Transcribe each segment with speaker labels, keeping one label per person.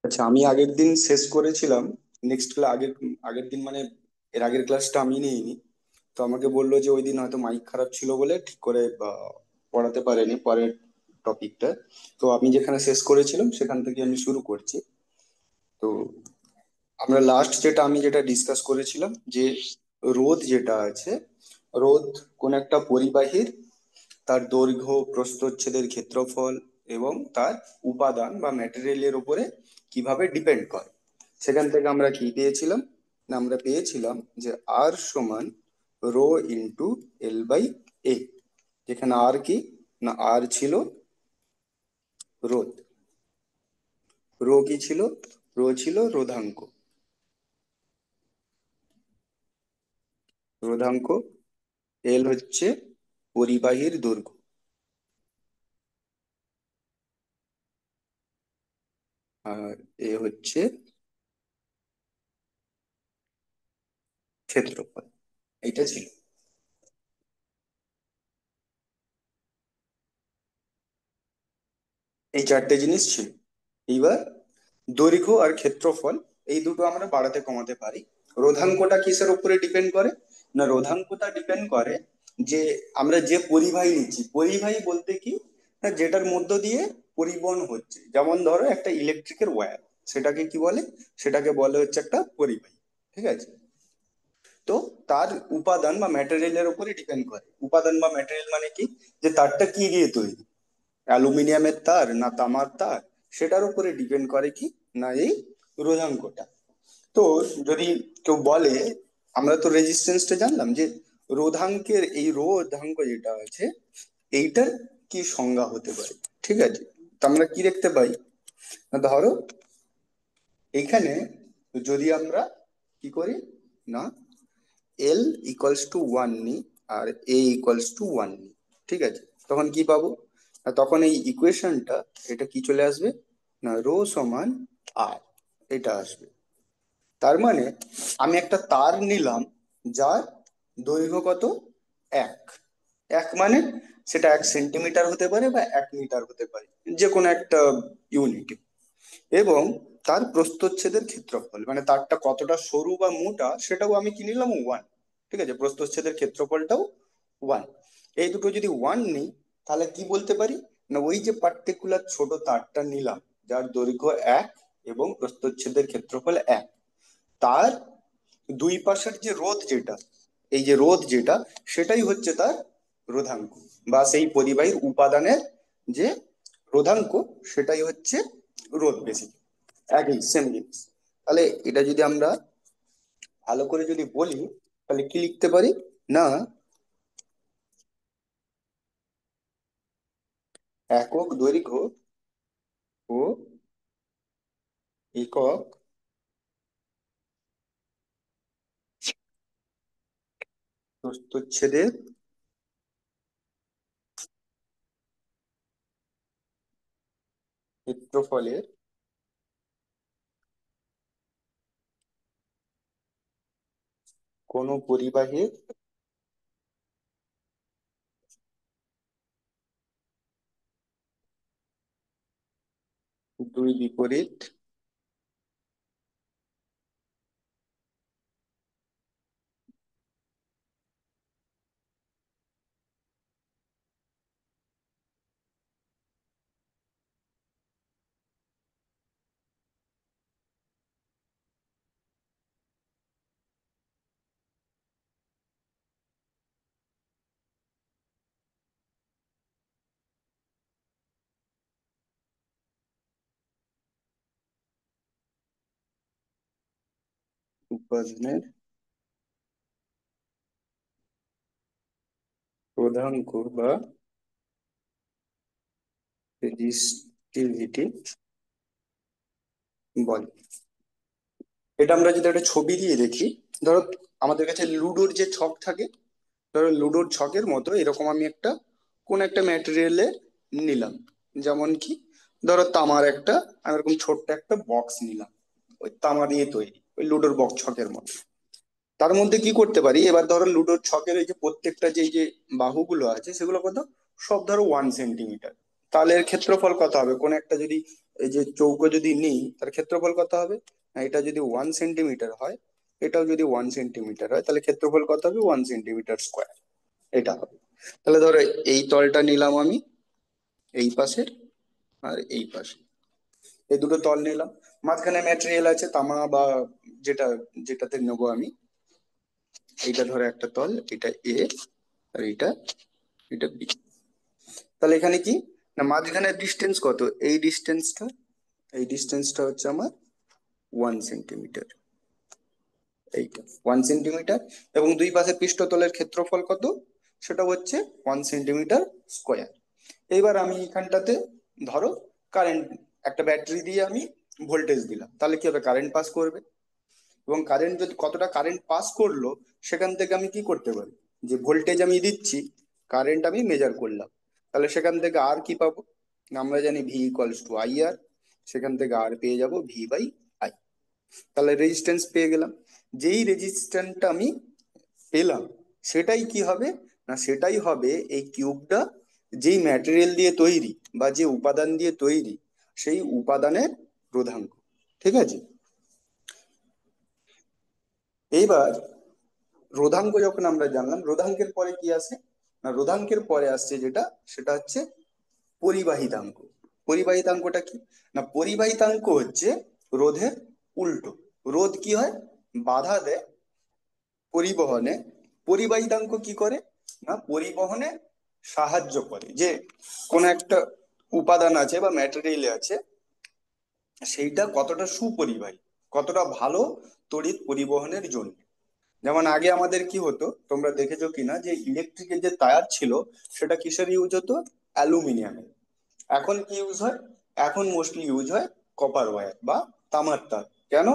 Speaker 1: আচ্ছা, আমি আগের দিন শেষ করেছিলাম। নেক্সট ক্লাস আগের আগের দিন মানে এর আগের ক্লাসটা আমি নিইনি। তো আমাকে বললো যে ওই দিন হয়তো মাইক খারাপ ছিল বলে ঠিক করে পড়াতে পারেনি পরের টপিকটা। তো আমি যেখানে শেষ করেছিলাম সেখান থেকে আমি শুরু করছি। তো আমরা লাস্ট যেটা ডিসকাস করেছিলাম যে রোধ যেটা আছে, রোধ কোন একটা পরিবাহীর তার দৈর্ঘ্য, প্রস্থচ্ছেদের ক্ষেত্রফল এবং তার উপাদান বা ম্যাটেরিয়ালের উপরে কিভাবে ডিপেন্ড করে। সেখান থেকে আমরা কি পেয়েছিলাম? না, আমরা পেয়েছিলাম যে আর সমান রো ইন্টু এল বাই এ। যেখানে আর কি, না আর ছিল রোধ, রো কি ছিল, রো ছিল রোধাঙ্ক। রোধাঙ্ক, এল হচ্ছে পরিবাহীর দৈর্ঘ্য, আর এ হচ্ছে ক্ষেত্রফল। এটা ছিল, এই চারটে জিনিস ছিল। এইবার দৈর্ঘ্য আর ক্ষেত্রফল এই দুটো আমরা বাড়াতে কমাতে পারি। রোধাঙ্কটা কিসের উপরে ডিপেন্ড করে? না, রোধাঙ্কটা ডিপেন্ড করে যে আমরা যে পরিবাহী নিচ্ছি। পরিবাহী বলতে কি, না যেটার মধ্য দিয়ে পরিবহন হচ্ছে। যেমন ধরো একটা ইলেকট্রিকের ওয়্যার, সেটাকে কি বলে? সেটাকে বলে হচ্ছে একটা পরিবাহী। ঠিক আছে? তো তার উপাদান বা ম্যাটেরিয়ালের উপরে ডিপেন্ড করে। উপাদান বা ম্যাটেরিয়াল মানে কি, যে তারটা কি দিয়ে তৈরি, অ্যালুমিনিয়ামের তার না তামার তার, সেটার উপরে ডিপেন্ড করে কি, না এই রোধাঙ্কটা। তো যদি কেউ বলে, আমরা তো রেজিস্ট্যান্সটা জানলাম যে রোধাঙ্কের, এই রোধাঙ্ক যেটা আছে এইটার কি সংজ্ঞা হতে পারে। ঠিক আছে? তো আমরা কি দেখতে পাই, না ধরো এইখানে যদি আমরা কি করি, না এল ইকুয়ালস টু ওয়ান নি আর এ ইকুয়ালস টু ওয়ান নি, ঠিক আছে? তখন কি পাবো? না তখন এই ইকুয়েশনটা, এটা কি চলে আসবে, না রো সমান আর, এটা আসবে। তার মানে আমি একটা তার নিলাম যার দৈর্ঘ্য কত, এক। এক মানে সেটা 1 সেন্টিমিটার হতে পারে বা 1 মিটার হতে পারে, যে কোনো একটা ইউনিট। এবং তার প্রস্থচ্ছেদের ক্ষেত্রফল মানে তারটা কতটা সরু বা মোটা সেটাও আমি কি নিলাম, ওয়ান। ঠিক আছে, প্রস্থচ্ছেদের ক্ষেত্রফলটাও ওয়ান। এই দুটো যদি ওয়ান নিই, তাহলে কি বলতে পারি, না ওই যে পার্টিকুলার ছোট তারটা নিলাম যার দৈর্ঘ্য এক এবং প্রস্থচ্ছেদের ক্ষেত্রফল এক, তার দুই পাশের যে রোধ যেটা, এই যে রোধ যেটা, সেটাই হচ্ছে তার রোধাঙ্ক, বা সেই পরিবাহীর উপাদানের যে রোধাঙ্ক, সেটাই হচ্ছে রোধ। বেশি একই সেম জিনিস। তাহলে এটা যদি আমরা ভালো করে যদি বলি, তাহলে কি লিখতে পারি, না একক দৈর্ঘ্য ও একক প্রস্থচ্ছেদের ক্ষেত্রফলের কোন পরিবাহীর দুই বিপরীত উপাদানের রোধাঙ্ক বা রেজিস্টিভিটি বলে। এটা আমরা যদি একটা ছবি দিয়ে দেখি, ধরো আমাদের কাছে লুডোর যে ছক থাকে, ধরো লুডোর ছকের মতো এরকম আমি একটা কোন একটা ম্যাটেরিয়ালের নিলাম। যেমন কি, ধরো তামার একটা, আমি এরকম ছোট্ট একটা বক্স নিলাম, ওই তামা দিয়ে তৈরি, ওই লুডোর বক্স ছকের মতো। তার মধ্যে কি করতে পারি, এবার ধরো লুডোর ছকের এই যে প্রত্যেকটা যে এই যে বাহুগুলো আছে সেগুলো কত, সব ধরো 1 সেন্টিমিটার। তাহলে এর ক্ষেত্রফল কত হবে, কোন একটা যদি এই যে চৌকো যদি নিই তার ক্ষেত্রফল কত হবে? না, এটা যদি 1 সেন্টিমিটার হয়, এটাও যদি 1 সেন্টিমিটার হয়, তাহলে ক্ষেত্রফল কত হবে? 1 সেন্টিমিটার স্কোয়ার এটা হবে। তাহলে ধরো এই তলটা নিলাম আমি, এই পাশের আর এই পাশে, এই দুটো তল নিলাম। মাঝখানে ম্যাটেরিয়াল আছে তামা বা যেটা, যেটাতে নেবো আমি। এইটা ধরো একটা তল, এটা এ আর এটা বি। তাহলে এখানে কি, না মাঝখানের ডিস্টেন্স কত? এই ডিস্টেন্সটা হচ্ছে আমার 1 সেন্টিমিটার, এইটা 1 সেন্টিমিটার। এবং দুই পাশে পৃষ্ঠতলের ক্ষেত্রফল কত? সেটা হচ্ছে 1 সেন্টিমিটার স্কোয়ার। এইবার আমি এখানটাতে ধরো কারেন্ট, একটা ব্যাটারি দিয়ে আমি ভোল্টেজ দিলাম, তাহলে কি হবে? কারেন্ট পাস করবে। এবং কারেন্ট যদি, কতটা কারেন্ট পাস করলো, সেখান থেকে আমি কি করতে পারি, যে ভোল্টেজ আমি দিচ্ছি, কারেন্ট আমি মেজার করলাম, তাহলে সেখান থেকে আর কি পাবো? না, আমরা জানি V = IR, সেখান থেকে আর পেয়ে যাব V/I। তাহলে রেজিস্ট্যান্স পেয়ে গেলাম। যেই রেজিস্ট্যান্সটা আমি পেলাম, সেটাই কি হবে, না সেটাই হবে এই কিউবটা যেই ম্যাটেরিয়াল দিয়ে তৈরি বা যে উপাদান দিয়ে তৈরি, সেই উপাদানের রোধাঙ্ক। ঠিক আছে। এইবার রোধাঙ্ক যখন আমরা জানলাম, রোধাঙ্কের পরে কি আসে? না রোধাঙ্কের পরে আসছে যেটা, সেটা হচ্ছে পরিবাহিতাঙ্ক। পরিবাহিতাঙ্কটা কি? না পরিবাহিতাঙ্ক হচ্ছে রোধের উল্টো। রোধ কি হয়? বাধা দেয় পরিবহনে। পরিবাহিতাঙ্ক কি করে? না পরিবহনে সাহায্য করে। যে কোনো একটা উপাদান আছে বা ম্যাটেরিয়াল আছে, সেইটা কতটা সুপরিবাহী, কতটা ভালো তড়িৎ পরিবহনের জন্য। যেমন আগে আমাদের কি হতো, তোমরা দেখেছো কিনা, যে ইলেকট্রিকের যে তার ছিল, সেটা কিসের ইউজ হতো? অ্যালুমিনিয়ামের। এখন কি ইউজ হয়? এখন মোস্টলি ইউজ হয় কপার ওয়্যার বা তামার তার। কেন?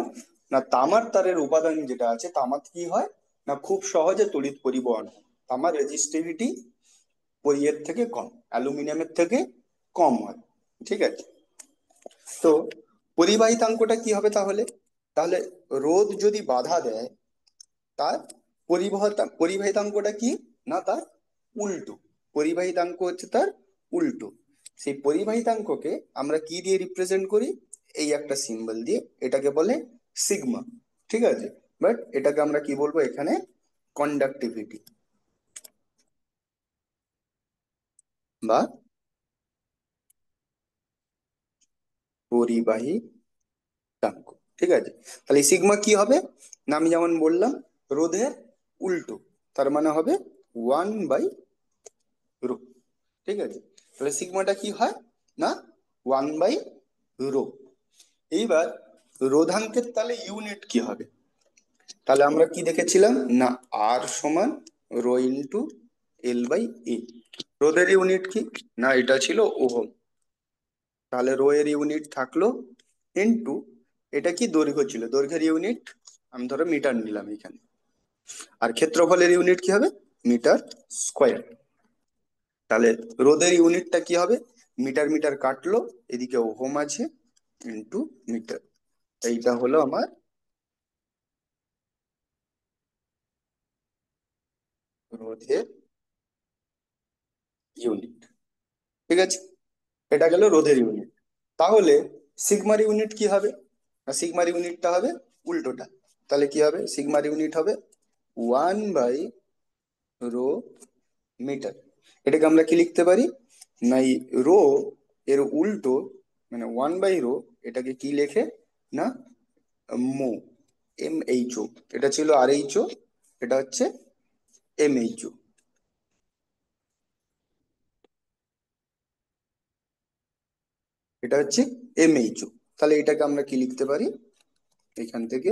Speaker 1: না তামার তারের উপাদান যেটা আছে, তামার কি হয়, না খুব সহজে তড়িৎ পরিবহন হয়। তামার রেজিস্টিভিটি এর থেকে কম, অ্যালুমিনিয়ামের থেকে কম হয়। ঠিক আছে। তো পরিবাহিতাঙ্কটা কি হবে তাহলে? তাহলে রোধ যদি বাধা দেয়, তার পরিবাহিতাঙ্কটা কি, না তার উল্টো। পরিবাহিতাঙ্ক হচ্ছে তার উল্টো। সেই পরিবাহিতাঙ্ককে আমরা কি দিয়ে রিপ্রেজেন্ট করি? এই একটা সিম্বল দিয়ে, এটাকে বলে সিগমা। ঠিক আছে। বাট এটাকে আমরা কি বলবো এখানে? কন্ডাক্টিভিটি বা পরিবাহিতাঙ্ক। ঠিক আছে। তাহলে সিগমা কি হবে? না আমি যেমন বললাম, রোধের উল্টো, তার মানে হবে 1/ρ। ঠিক আছে। তাহলে সিগমাটা কি হয়? না 1/ρ। এইবার রোধাঙ্কের তাহলে ইউনিট কি হবে? তাহলে আমরা কি দেখেছিলাম, না R = ρ × L/A। রোধের ইউনিট কি? না এটা ছিল ওহম। তাহলে রো এর ইউনিট থাকলো ইনটু, এটা কি দৈর্ঘ্য ছিল, দৈর্ঘ্যের ইউনিট আমি ধরো মিটার নিলাম এখানে। আর ক্ষেত্রফলের ইউনিট কি হবে? Metre square. তাহলে রোধের ইউনিটটা কি হবে? মিটার মিটার কাটলো, এদিকে ওহম আছে, ইনটু মিটার। এইটা হলো আমার রোধের ইউনিট। ঠিক আছে। এটা গেল রোধের ইউনিট। তাহলে সিগমার ইউনিট কি হবে? না সিগমার ইউনিটটা হবে উল্টোটা। তাহলে কি হবে? সিগমার ইউনিট হবে 1/ρ মিটার। এটাকে আমরা কি লিখতে পারি? না এই রো এর উল্টো, মানে 1/ρ, এটাকে কি লেখে, না মো, MHO। এটা ছিল RH, এটা হচ্ছে MHO। এটা হচ্ছে MHO। তাহলে এটাকে আমরা কি লিখতে পারি এখান থেকে?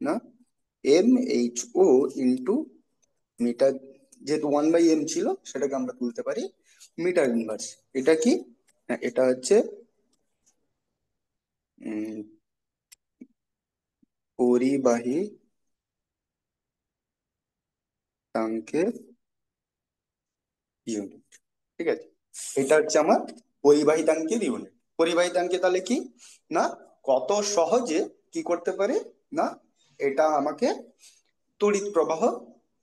Speaker 1: না MHO ইন্টু মিটার, যেহেতু 1/m ছিল, সেটাকে আমরা তুলতে পারি মিটার ইনভার্স। এটা কি? না এটা হচ্ছে উম, পরিবাহিতাঙ্কের ইউনিট। ঠিক আছে। এটা হচ্ছে আমার পরিবাহিতাঙ্কের ইউনিট। পরিবাহিতাঙ্কে তাহলে কি, না কত সহজে কি করতে পারে, না এটা আমাকে তড়িৎ প্রবাহ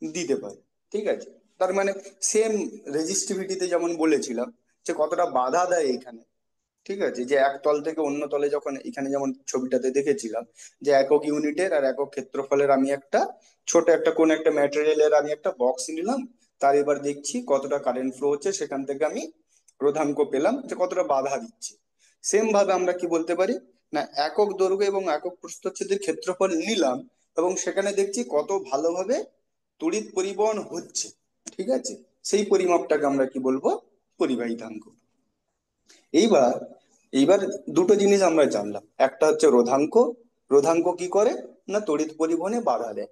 Speaker 1: দিতে পারে। ঠিক আছে। তার মানে সেম রেজিস্টিভিটিতে যেমন বলেছিলাম, যে কতটা বাধা দেয় এখানে, ঠিক আছে, যে এক তল থেকে অন্য তলে যখন এখানে যেমন ছবিটাতে দেখেছিলাম যে একক ইউনিটের আর একক ক্ষেত্রফলের আমি একটা ছোট একটা কোন একটা ম্যাটেরিয়ালের আমি একটা বক্স নিলাম, তার এবার দেখছি কতটা কারেন্ট ফ্লো হচ্ছে, সেখান থেকে আমি রোধাঙ্ক পেলাম যে কতটা বাধা দিচ্ছে। সেম ভাবে আমরা কি বলতে পারি, না একক দৈর্ঘ্য এবং একক প্রস্থচ্ছেদের ক্ষেত্রফল নিলাম এবং সেখানে দেখছি কত ভালোভাবে তড়িৎ পরিবহন হচ্ছে। ঠিক আছে, সেই পরিমাপটাকে আমরা কি বলবো, পরিবাহিতাঙ্ক। এইবার এইবার দুটো জিনিস আমরা জানলাম, একটা হচ্ছে রোধাঙ্ক। রোধাঙ্ক কি করে, না তড়িৎ পরিবহনে বাধা দেয়।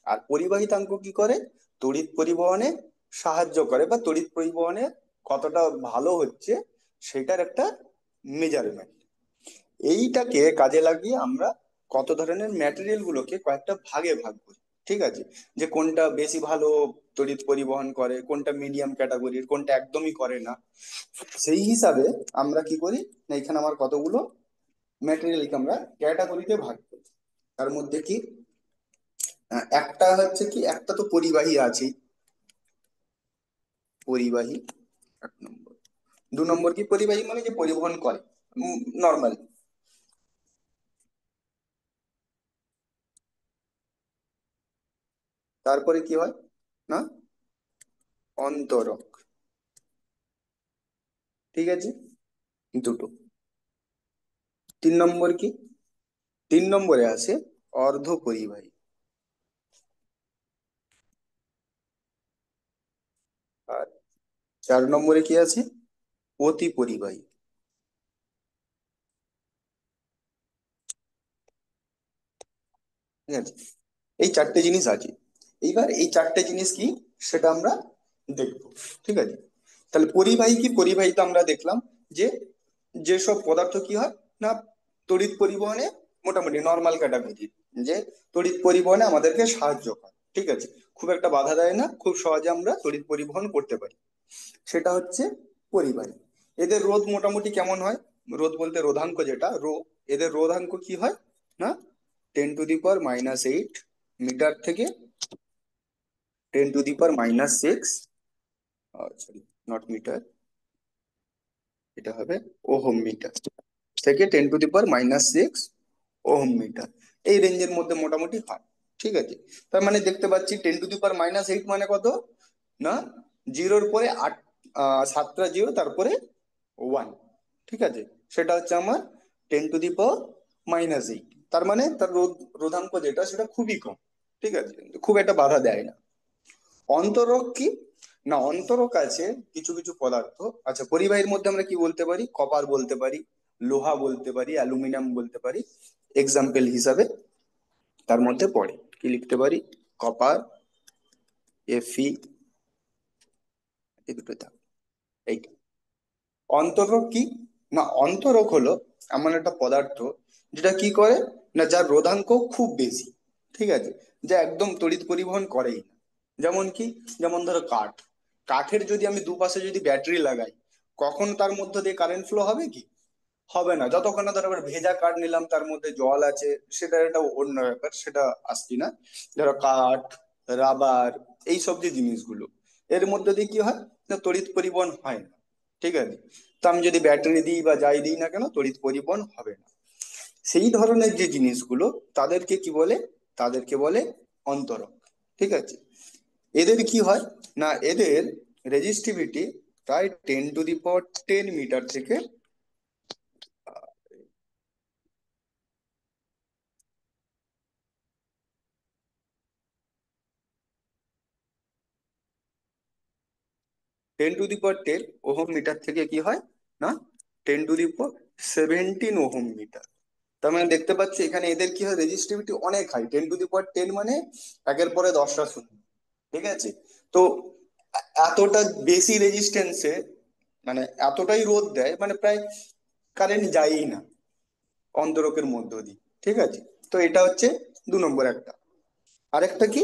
Speaker 1: আর পরিবাহিতাঙ্ক কি করে, তড়িৎ পরিবহনে সাহায্য করে বা তড়িৎ পরিবহনে কতটা ভালো হচ্ছে সেটার একটা মেজারমেন্ট। এইটাকে কাজে লাগিয়ে আমরা কত ধরনের ম্যাটেরিয়াল গুলোকে কয়েকটা ভাগে ভাগ করি। ঠিক আছে, যে কোনটা বেশি ভালো তড়িৎ পরিবহন করে, কোনটা মিডিয়াম ক্যাটাগরির, কোনটা একদমই করে না। সেই হিসাবে আমরা কি করি, না এখানে আমার কতগুলো ম্যাটেরিয়ালকে আমরা ক্যাটাগরিতে ভাগ করি। তার মধ্যে কি একটা হচ্ছে কি, একটা তো পরিবাহী আছেই, পরিবাহী এক নম্বর। দু নম্বর কি, পরিবাহী মানে যে পরিবহন করে নর্মাল। তারপরে কি হয়, না অন্তরক। ঠিক আছে, দুটো। তিন নম্বর কি, তিন নম্বরে আছে অর্ধ পরিবাহী। আর চার নম্বরে কি আছে, অতি পরিবাহী। ঠিক আছে, এই চারটে জিনিস আছে। এইবার এই চারটে জিনিস কি সেটা আমরা দেখবো। ঠিক আছে, তাহলে পরিবাহী কি, পরিবাহী তো আমরা দেখলাম যে যেসব পদার্থ কি হয়, না তড়িৎ পরিবহনে মোটামুটি নর্মাল ক্যাটাগরি, যে তড়িৎ পরিবহনে আমাদেরকে সাহায্য করে। ঠিক আছে, খুব একটা বাধা দেয় না, খুব সহজে আমরা তড়িৎ পরিবহন করতে পারি, সেটা হচ্ছে পরিবাহী। এদের রোধ মোটামুটি কেমন হয়, রোধ বলতে রোধাঙ্ক যেটা রো, এদের রোধাঙ্ক কি হয়, না 10⁻⁻8 মিটার থেকে 10⁻⁻6, সরি নট মিটার, এটা হবে ওহম মিটার, থেকে 10⁻⁻6 ওহম মিটার, এই রেঞ্জের মধ্যে মোটামুটি হয়। ঠিক আছে, তার মানে দেখতে পাচ্ছি 10⁻⁸ মানে কত, না জিরোর পরে আট, সাতটা জিরো, তারপরে ওয়ান। ঠিক আছে, সেটা হচ্ছে আমার 10⁻⁻8। তার মানে তার রোধাঙ্ক যেটা সেটা খুবই কম। ঠিক আছে, খুব একটা বাধা দেয় না। অন্তরক কি, না অন্তরক আছে কিছু কিছু পদার্থ। আচ্ছা, পরিবাহীর মধ্যে আমরা কি বলতে পারি, কপার বলতে পারি, লোহা বলতে পারি, অ্যালুমিনিয়াম বলতে পারি। এক্সাম্পল হিসাবে তার মধ্যে পড়ে কি লিখতে পারি, কপার, এফি, এই দুটো থাক। এইটা অন্তরক কি, না অন্তরক হলো এমন একটা পদার্থ যেটা কি করে, না যার রোধাঙ্ক খুব বেশি। ঠিক আছে, যা একদম তড়িৎ পরিবহন করেই না। যেমন কি, যেমন ধরো কাঠ, কাঠের যদি আমি দুপাশে যদি ব্যাটারি লাগাই, কখন তার মধ্যে দিয়ে কারেন্ট ফ্লো হবে কি, হবে না। যতক্ষণ না ধরো আবার ভেজা কাঠ নিলাম তার মধ্যে জল আছে, সেটা একটা অন্য ব্যাপার, সেটা আসছি না। ধরো কাঠ, রাবার, এই সব যে জিনিসগুলো, এর মধ্যে দিয়ে কি হয়, না তড়িৎ পরিবহন হয় না। ঠিক আছে, তো আমি যদি ব্যাটারি দিই বা যাই দিই না কেন, তড়িৎ পরিবহন হবে না। সেই ধরনের যে জিনিসগুলো তাদেরকে কি বলে, তাদেরকে বলে অন্তরক। ঠিক আছে, এদের কি হয়, না এদের রেজিস্টিভিটি প্রায় 10⁻10 মিটার থেকে 10⁻10 ওহম মিটার থেকে কি হয়, না 10⁻17 ওহম মিটার। তার মানে দেখতে পাচ্ছি এখানে এদের কি হয়, রেজিস্টিভিটি অনেক হাই, 10⁻10 মানে একের পরে 10টা শূন্য। ঠিক আছে, তো এতটা বেশি রেজিস্ট্যান্সে, মানে এতটাই রোধ দেয়, মানে প্রায় কারেন্ট যায়ই না অন্তরকের মধ্য দিয়ে। ঠিক আছে, তো এটা হচ্ছে দু নম্বর একটা। আরেকটা কি,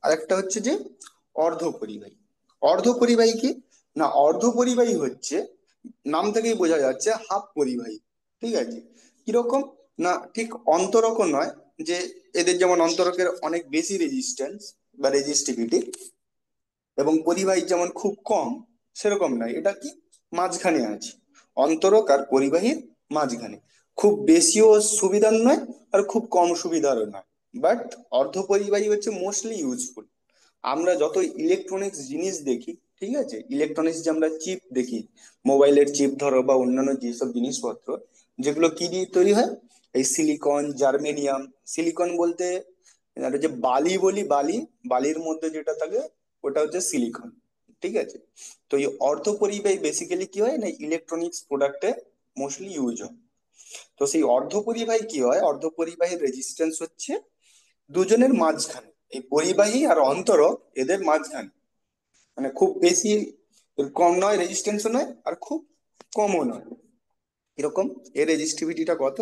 Speaker 1: আরেকটা হচ্ছে যে অর্ধ পরিবাহী। অর্ধ পরিবাহী কি, না অর্ধ পরিবাহী হচ্ছে নাম থেকেই বোঝা যাচ্ছে হাফ পরিবাহী। ঠিক আছে, কিরকম, না ঠিক অন্তরকও নয়, যে এদের যেমন অন্তরকের অনেক বেশি রেজিস্ট্যান্স বা রেজিস্টিভিটি, এবং পরিবাহী যেমন খুব কম, সেরকম নয়, এটা কি মাঝখানে আছে। অন্তরক আর পরিবাহীর মাঝখানে। খুব বেশিও সুবিধার নয়, আর খুব কম সুবিধারও নয়। বাট অর্ধ পরিবাহী হচ্ছে মোস্টলি ইউজফুল। আমরা যত ইলেকট্রনিক্স জিনিস দেখি, ঠিক আছে, ইলেকট্রনিক্স যে আমরা চিপ দেখি, মোবাইলের চিপ ধরো বা অন্যান্য যেসব জিনিসপত্র, যেগুলো কি দিয়ে তৈরি হয়, এই সিলিকন, জার্মেনিয়াম। সিলিকন বলতে আর যে বালি বলি, বালি, বালির মধ্যে যেটা থাকে ওটা হচ্ছে সিলিকন, ঠিক আছে। তো এই অর্ধ পরিবাহী বেসিক্যালি কি হয় না, ইলেকট্রনিক্স প্রোডাক্টে মোস্টলি ইউজ হয়। তো সেই অর্ধ পরিবাহী কি হয়, অর্ধ পরিবাহীর রেজিস্ট্যান্স হচ্ছে দুজনের মাঝখানে, এই পরিবাহী আর অন্তরক এদের মাঝখানে, মানে খুব বেশি কম নয়, রেজিস্ট্যান্সও নয়, আর খুব কমও নয়, এরকম। এর রেজিস্টিভিটিটা কত,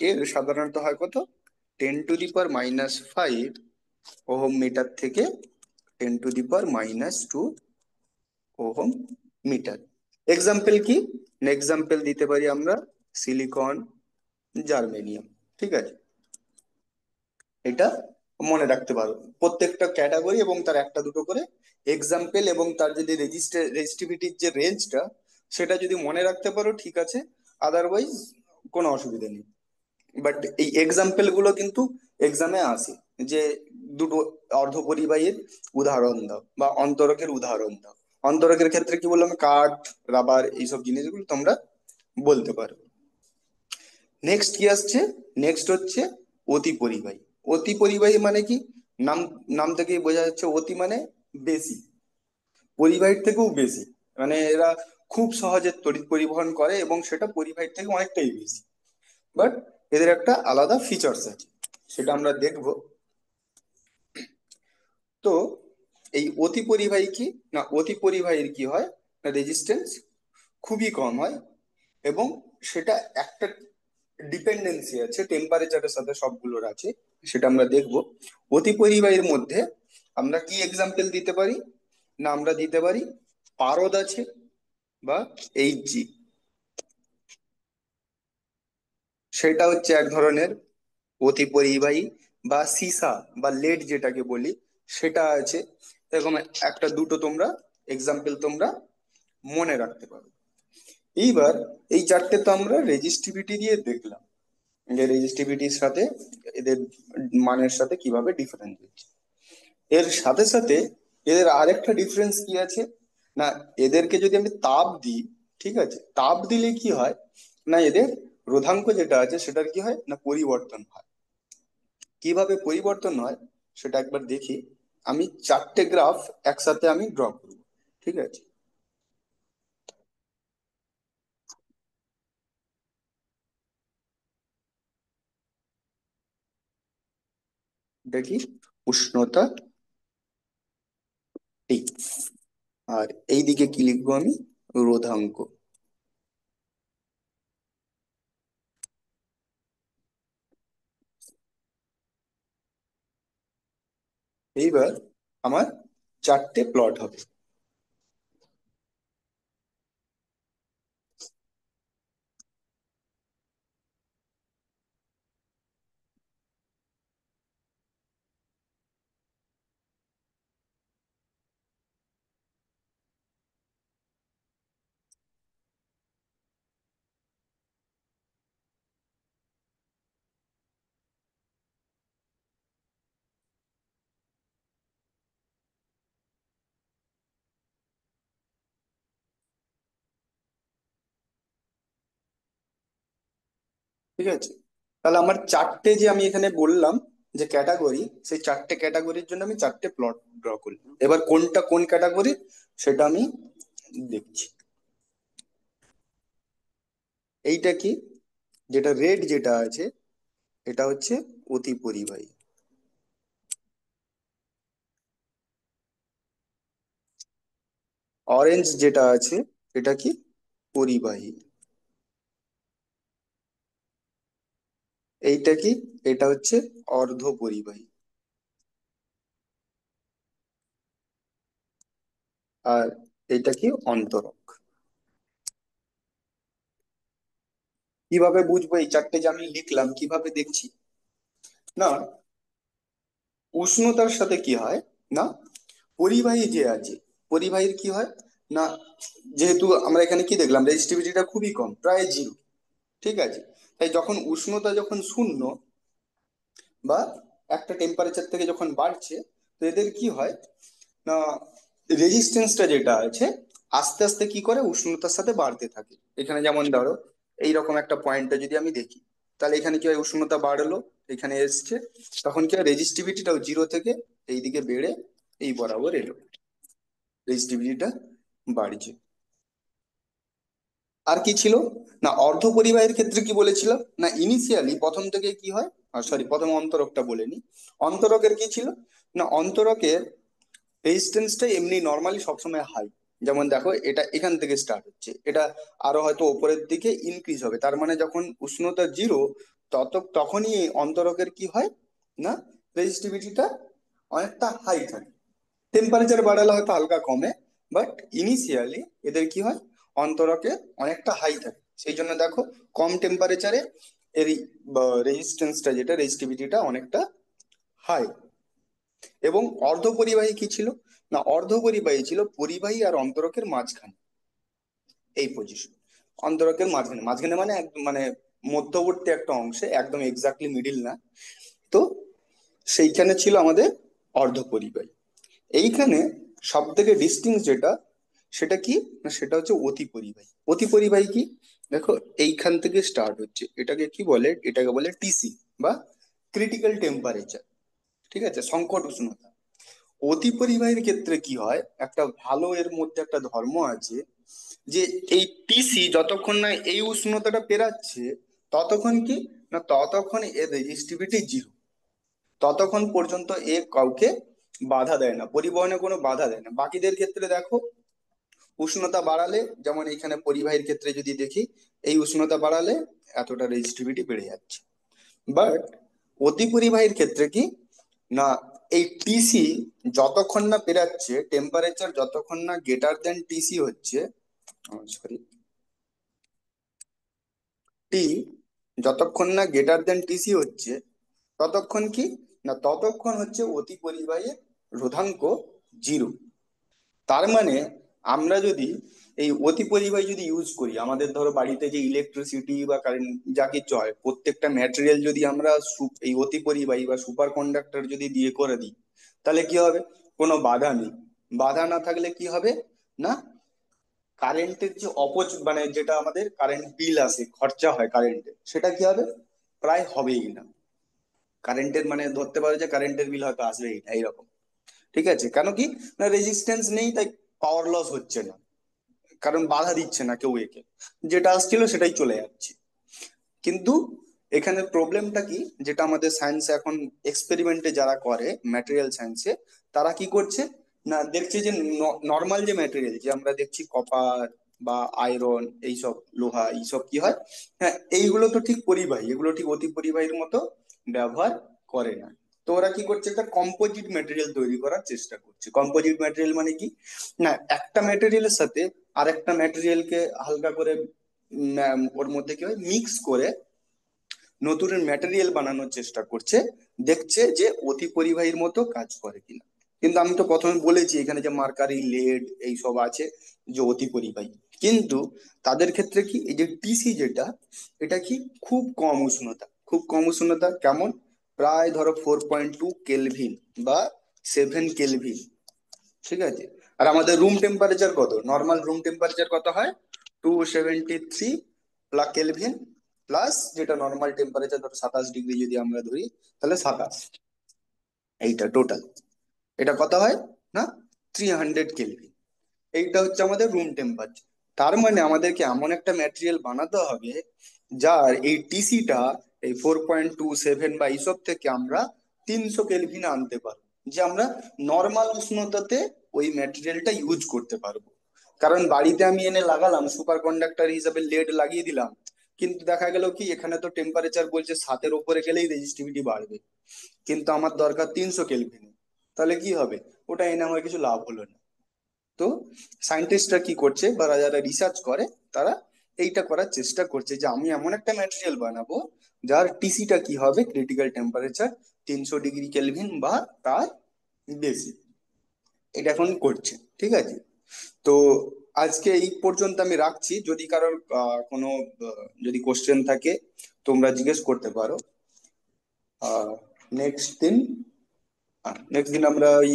Speaker 1: এর সাধারণত হয় কত, 10⁻⁻5 ওহম মিটার থেকে 10⁻⁻2 ওহম মিটার। এক্সাম্পল কি, এক্সাম্পল দিতে পারি আমরা সিলিকন, জার্মেনিয়াম, ঠিক আছে। এটা মনে রাখতে পারো, প্রত্যেকটা ক্যাটাগরি এবং তার একটা দুটো করে এক্সাম্পল, এবং তার যদি রেজিস্টিভিটির যে রেঞ্জটা সেটা যদি মনে রাখতে পারো, ঠিক আছে। আদারওয়াইজ কোনো অসুবিধা নেই। বাট এই এক্সাম্পল গুলো কিন্তু এক্সামে আসে, যে দুটো অর্ধপরিবাহীর উদাহরণ দাও বা অন্তরকের উদাহরণ দাও। অন্তরকের ক্ষেত্রে কি বললাম, কাঠ, রাবার, এইসব জিনিসগুলো তোমরা বলতে পারো। নেক্সট কি আসছে, নেক্সট হচ্ছে অতি পরিবাহী। অতি পরিবাহী মানে কি, নাম নাম থেকেই বোঝা যাচ্ছে, অতি মানে বেশি, পরিবাহীর থেকেও বেশি। মানে এরা খুব সহজে তড়িৎ পরিবহন করে এবং সেটা পরিবাহীর থেকে অনেকটাই বেশি। বাট এদের একটা আলাদা ফিচার্স আছে, সেটা আমরা দেখব। তো এই অতি পরিবাহী কি না, অতি পরিবাহীর কি হয় না, রেজিস্ট্যান্স খুবই কম হয়, এবং সেটা একটা ডিপেন্ডেন্সি আছে টেম্পারেচারের সাথে, সবগুলোর আছে, সেটা আমরা দেখব। অতি পরিবাহীর মধ্যে আমরা কি এক্সাম্পল দিতে পারি না, আমরা দিতে পারি পারদ আছে, বা এইচজি, সেটা হচ্ছে এক ধরনের অতি পরিবাহী। বা সীসা বা লেড যেটাকে বলি, সেটা আছে। এরকম একটা দুটো তোমরা এক্সাম্পল তোমরা মনে রাখতে পারো। এইবার এই চারটে তো আমরা রেজিস্টিভিটি দিয়ে দেখলাম, যে রেজিস্টিভিটির সাথে এদের মানের সাথে কিভাবে ডিফারেন্স হচ্ছে। এর সাথে সাথে এদের আরেকটা ডিফারেন্স কি আছে না, এদেরকে যদি আমি তাপ দিই, ঠিক আছে, তাপ দিলে কি হয় না, এদের রোধাঙ্ক যেটা আছে সেটার কি হয় না, পরিবর্তন হয়। কিভাবে পরিবর্তন হয় সেটা একবার দেখি। আমি চারটে গ্রাফ একসাথে আমি ড্র করব, ঠিক আছে। দেখি উষ্ণতা টি, আর এইদিকে কি লিখবো আমি, রোধাঙ্ক। এইবার আমার চারটে প্লট হবে। ঠিক আছে, তাহলে আমার চারটে যে আমি এখানে বললাম যে ক্যাটাগরি, সেই চারটে ক্যাটাগরির জন্য আমি চারটে প্লট ড্র করলাম। এবার কোনটা কোন ক্যাটাগরি সেটা আমি দেখছি। এইটা কি, যেটা রেড যেটা আছে এটা হচ্ছে অতি পরিবাহী। অরেঞ্জ যেটা আছে এটা কি, পরিবাহী। এইটা কি, এটা হচ্ছে অর্ধ পরিবাহী। আর এটা কি, অন্তরক। কিভাবে বুঝবো এই চারটে যে আমি লিখলাম, কিভাবে দেখছি না, উষ্ণতার সাথে কি হয় না, পরিবাহী যে আছে, পরিবাহীর কি হয় না, যেহেতু আমরা এখানে কি দেখলাম, রেজিস্টিভিটিটা খুবই কম, প্রায় জিরো। ঠিক আছে, তাই যখন উষ্ণতা যখন শূন্য বা একটা টেম্পারেচার থেকে যখন বাড়ছে, তো এদের কি হয় না, রেজিস্ট্যান্সটা যেটা আছে আস্তে আস্তে কি করে উষ্ণতার সাথে বাড়তে থাকে। এখানে যেমন ধরো এইরকম একটা পয়েন্টটা যদি আমি দেখি, তাহলে এখানে কি হয়, উষ্ণতা বাড়লো, এখানে এসছে, তখন কি হয় রেজিস্টিভিটিটাও জিরো থেকে এইদিকে বেড়ে এই বরাবর এলো, রেজিস্টিভিটিটা বাড়ছে। আর কি ছিল না, অর্ধ পরিবাহের ক্ষেত্রে কি বলেছিল না, ইনিশিয়ালি প্রথম থেকে কি হয়, সরি প্রথম অন্তরকটা বলেনি, অন্তরকের কি ছিল না, অন্তরকের রেজিস্ট্যান্সটা এমনি নর্মালি সবসময় হাই। যেমন দেখো এটা এখান থেকে স্টার্ট হচ্ছে, এটা আরো হয়তো উপরের দিকে ইনক্রিজ হবে, তার মানে যখন উষ্ণতা জিরো তখনই এই অন্তরকের কি হয় না, রেজিস্টিভিটিটা অনেকটা হাই থাকে। টেম্পারেচার বাড়ালে হয়তো হালকা কমে, বাট ইনিশিয়ালি এদের কি হয়, অন্তরকে অনেকটা হাই থাকে, সেই জন্য দেখো কম টেম্পারেচারে এর রেজিস্ট্যান্সটা যেটা রেজিস্টিভিটিটা অনেকটা হাই। এবং অর্ধপরিবাহী কি ছিল না, অর্ধপরিবাহী ছিল পরিবাহী আর অন্তরকের মাঝখানে, এই পজিশন, অন্তরকের মাঝখানে, মাঝখানে মানে একদম মানে মধ্যবর্তী একটা অংশে, একদম এক্স্যাক্টলি মিডিল না। তো সেইখানে ছিল আমাদের অর্ধপরিবাহী। এইখানে সব থেকে ডিস্টিংস যেটা, সেটা কি না, সেটা হচ্ছে অতি পরিবাহী। অতি পরিবাহী কি, দেখো এইখান থেকে স্টার্ট হচ্ছে, এটাকে কি বলে, এটাকে বলে টিসি বা ক্রিটিক্যাল টেম্পারেচার। ঠিক আছে, সংকট উষ্ণতা। অতি পরিবাহীর ক্ষেত্রে কি হয়, একটা ভালো এর মধ্যে একটা ধর্ম আছে, যে এই টিসি যতক্ষণ না এই উষ্ণতাটা পেরাচ্ছে, ততক্ষণ কি না, ততক্ষণ এর রেজিস্টিভিটি জিরো, ততক্ষণ পর্যন্ত এ কাউকে বাধা দেয় না, পরিবহনে কোনো বাধা দেয় না। বাকিদের ক্ষেত্রে দেখো উষ্ণতা বাড়ালে, যেমন এইখানে পরিবাহীর ক্ষেত্রে যদি দেখি, এই উষ্ণতা বাড়ালে এতটা রেজিস্টিভিটি বেড়ে যাচ্ছে। বাট অতি পরিবাহীর ক্ষেত্রে কি না, এই টিসি যতক্ষণ না পেরাচ্ছে, টেম্পারেচার যতক্ষণ না গ্রেটার দেন টিসি হচ্ছে, সরি, টি যতক্ষণ না গ্রেটার দেন টিসি হচ্ছে, ততক্ষণ কি না, ততক্ষণ হচ্ছে অতি পরিবাহীর রোধাঙ্ক জিরো। তার মানে আমরা যদি এই অতি পরিবাহী যদি ইউজ করি, আমাদের ধরো বাড়িতে যে ইলেকট্রিসিটি বা কারেন্ট যা কিছু হয়, প্রত্যেকটা ম্যাটেরিয়াল যদি আমরা এই অতি পরিবাহী বা সুপার কন্ডাক্টর যদি দিয়ে করে দিই, তাহলে কি হবে, কোনো বাধা নেই। বাধা না থাকলে কি হবে না, কারেন্টের যে মানে যেটা আমাদের কারেন্ট বিল আসে, খরচা হয় কারেন্টের, সেটা কি হবে, প্রায় হবেই না। কারেন্টের মানে ধরতে পারো যে কারেন্টের বিল হয়তো আসবেই না, এইরকম। ঠিক আছে, কেন কি না, রেজিস্ট্যান্স নেই, তাই পাওয়ার লস হচ্ছে না, কারণ বাধা দিচ্ছে না কেউ একে, যেটা আসছিল সেটাই চলে যাচ্ছে। কিন্তু এখানে প্রবলেমটা কি, যেটা আমাদের সায়েন্সে এখন এক্সপেরিমেন্টে যারা করে ম্যাটেরিয়াল সায়েন্সে, তারা কি করছে না, দেখছে যে নর্মাল যে ম্যাটেরিয়াল যে আমরা দেখছি কপার বা আয়রন, এইসব লোহা, এইসব কি হয়, হ্যাঁ এইগুলো তো ঠিক পরিবাহী, এগুলো ঠিক অতি পরিবাহীর মতো ব্যবহার করে না। তো ওরা কি করছে, একটা কম্পোজিট ম্যাটেরিয়াল তৈরি করার চেষ্টা করছে। কম্পোজিট ম্যাটেরিয়াল মানে কি না, একটা ম্যাটেরিয়ালের সাথে আরেকটা ম্যাটেরিয়ালকে হালকা করে ওর মধ্যে কি হয় মিক্স করে নতুন ম্যাটেরিয়াল বানানোর চেষ্টা করছে, দেখছে যে অতি পরিবাহীর মতো কাজ করে কিনা। কিন্তু আমি তো প্রথমে বলেছি এখানে যে মার্কারি, লেড এইসব আছে যে অতি পরিবাহী, কিন্তু তাদের ক্ষেত্রে কি এই যে টিসি যেটা, এটা কি খুব কম উষ্ণতা, খুব কম উষ্ণতা, কেমন, প্রায় ধরো 4.2 কেলভিন বা 7 কেলভিন। ঠিক আছে, আর আমাদের রুম টেম্পারেচার কত, নর্মাল রুম টেম্পারেচার কত হয়, 273 কেলভিন, প্লাস যেটা নর্মাল টেম্পারেচার ধরো 27 ডিগ্রি যদি আমরা ধরি, তাহলে 27, এইটা টোটাল, এটা কত হয় না, 300 কেলভিন। এইটা হচ্ছে আমাদের রুম টেম্পারেচার। তার মানে আমাদেরকে এমন একটা ম্যাটেরিয়াল বানাতে হবে যার এই টিসিটা এই 4.27 বা এইসব থেকে আমরা 300 কেলভিন আনতে পারবো, যে আমরা নর্মাল উষ্ণতাতে ওই ম্যাটেরিয়ালটা ইউজ করতে পারবো। কারণ বাড়িতে আমি এনে লাগালাম সুপার কন্ডাক্টর হিসাবে লেড লাগিয়ে দিলাম, কিন্তু দেখা গেল কি এখানে তো টেম্পারেচার বলছে 7-এর উপরে গেলেই রেজিস্টিভিটি বাড়বে, কিন্তু আমার দরকার 300 কেলভিন, তাহলে কি হবে, ওটা এনে আমার কিছু লাভ হলো না। তো সায়েন্টিস্টরা কি করছে বা যারা রিসার্চ করে, তারা এইটা করার চেষ্টা করছে যে আমি এমন একটা ম্যাটেরিয়াল বানাবো যার টিসিটা কি হবে, ক্রিটিক্যাল টেম্পারেচার 300 ডিগ্রি কেলভিন বা তার বেশি। এটা এখন করছে। ঠিক আছে, তো আজকে এই পর্যন্ত আমি রাখছি। যদি কারোর কোনো যদি কোশ্চেন থাকে তোমরা জিজ্ঞেস করতে পারো। নেক্সট দিন আমরা ওই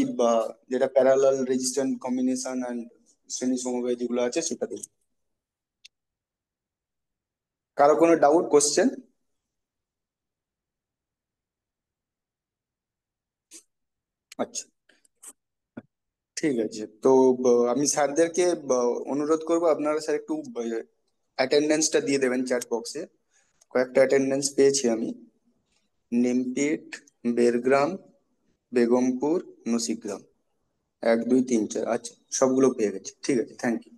Speaker 1: যেটা প্যারালাল রেজিস্ট্যান্ট কম্বিনেশন অ্যান্ড শ্রেণী সমবায় যেগুলো আছে সেটা দেখি। কারো কোনো ডাউট, কোশ্চেন? আচ্ছা, ঠিক আছে। তো আমি স্যারদেরকে অনুরোধ করবো, আপনারা স্যার একটু অ্যাটেন্ডেন্সটা দিয়ে দেবেন চ্যাট বক্সে। কয়েকটা অ্যাটেন্ডেন্স পেয়েছি আমি: নিমপিট, বেরগ্রাম, বেগমপুর, নসিগ্রাম। 1 2 3 4, আচ্ছা, সবগুলো পেয়ে গেছি। ঠিক আছে, থ্যাংক ইউ।